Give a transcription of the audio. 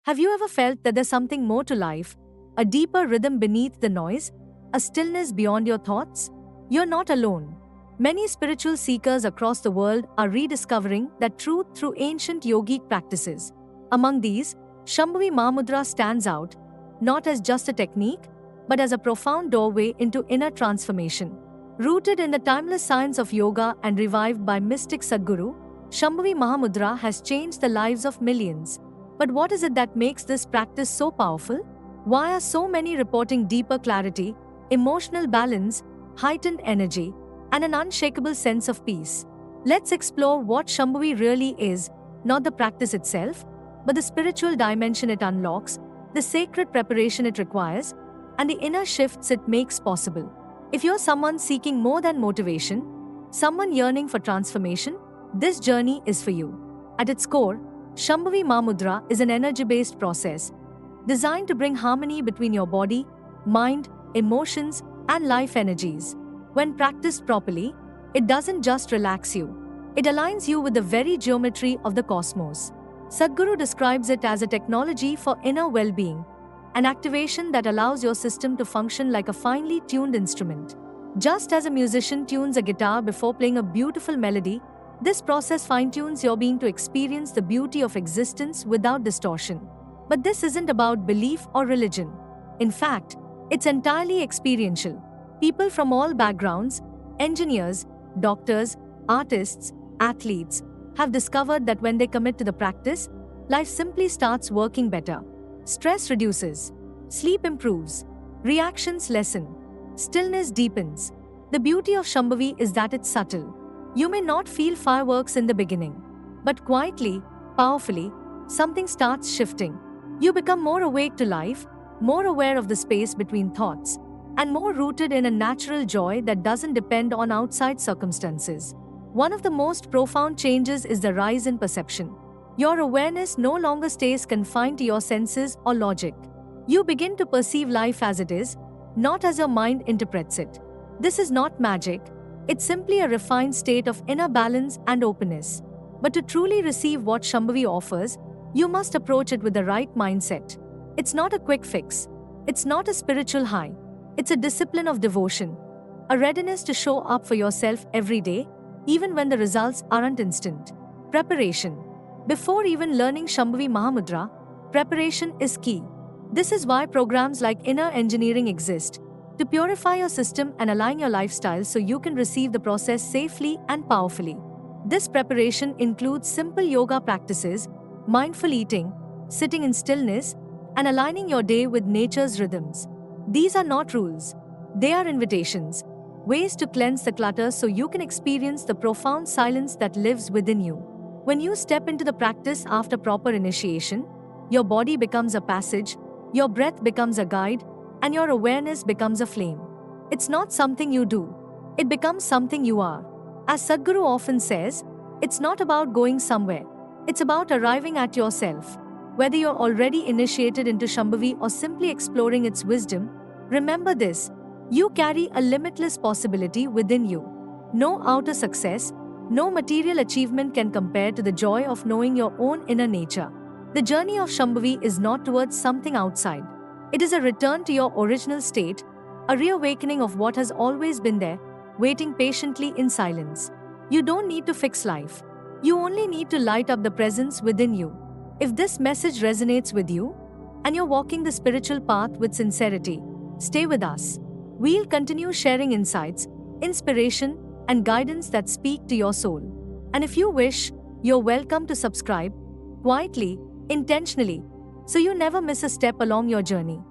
Have you ever felt that there's something more to life, a deeper rhythm beneath the noise, a stillness beyond your thoughts? You're not alone. Many spiritual seekers across the world are rediscovering that truth through ancient yogic practices. Among these, Shambhavi Mahamudra stands out, not as just a technique, but as a profound doorway into inner transformation. Rooted in the timeless science of yoga and revived by mystic Sadhguru, Shambhavi Mahamudra has changed the lives of millions. But what is it that makes this practice so powerful? Why are so many reporting deeper clarity, emotional balance, heightened energy, and an unshakable sense of peace? Let's explore what Shambhavi really is, not the practice itself, but the spiritual dimension it unlocks, the sacred preparation it requires, and the inner shifts it makes possible. If you're someone seeking more than motivation, someone yearning for transformation, this journey is for you. At its core, Shambhavi Mahamudra is an energy-based process designed to bring harmony between your body, mind, emotions, and life energies. When practiced properly, it doesn't just relax you, it aligns you with the very geometry of the cosmos. Sadhguru describes it as a technology for inner well-being, an activation that allows your system to function like a finely tuned instrument. Just as a musician tunes a guitar before playing a beautiful melody, this process fine-tunes your being to experience the beauty of existence without distortion. But this isn't about belief or religion. In fact, it's entirely experiential. People from all backgrounds, engineers, doctors, artists, athletes, have discovered that when they commit to the practice, life simply starts working better. Stress reduces, sleep improves, reactions lessen, stillness deepens. The beauty of Shambhavi is that it's subtle. You may not feel fireworks in the beginning, but quietly, powerfully, something starts shifting. You become more awake to life, more aware of the space between thoughts, and more rooted in a natural joy that doesn't depend on outside circumstances. One of the most profound changes is the rise in perception. Your awareness no longer stays confined to your senses or logic. You begin to perceive life as it is, not as your mind interprets it. This is not magic, it's simply a refined state of inner balance and openness. But to truly receive what Shambhavi offers, you must approach it with the right mindset. It's not a quick fix. It's not a spiritual high. It's a discipline of devotion, a readiness to show up for yourself every day, even when the results aren't instant. Preparation. Before even learning Shambhavi Mahamudra, preparation is key. This is why programs like Inner Engineering exist, to purify your system and align your lifestyle so you can receive the process safely and powerfully. This preparation includes simple yoga practices, mindful eating, sitting in stillness, and aligning your day with nature's rhythms. These are not rules, they are invitations, ways to cleanse the clutter so you can experience the profound silence that lives within you. When you step into the practice after proper initiation, your body becomes a passage, your breath becomes a guide, and your awareness becomes a flame. It's not something you do, it becomes something you are. As Sadhguru often says, it's not about going somewhere, it's about arriving at yourself. Whether you're already initiated into Shambhavi or simply exploring its wisdom, remember this: you carry a limitless possibility within you. No outer success, no material achievement can compare to the joy of knowing your own inner nature. The journey of Shambhavi is not towards something outside. It is a return to your original state, a reawakening of what has always been there, waiting patiently in silence. You don't need to fix life. You only need to light up the presence within you. If this message resonates with you, and you're walking the spiritual path with sincerity, stay with us. We'll continue sharing insights, inspiration, and guidance that speak to your soul. And if you wish, you're welcome to subscribe, quietly, intentionally, so you never miss a step along your journey.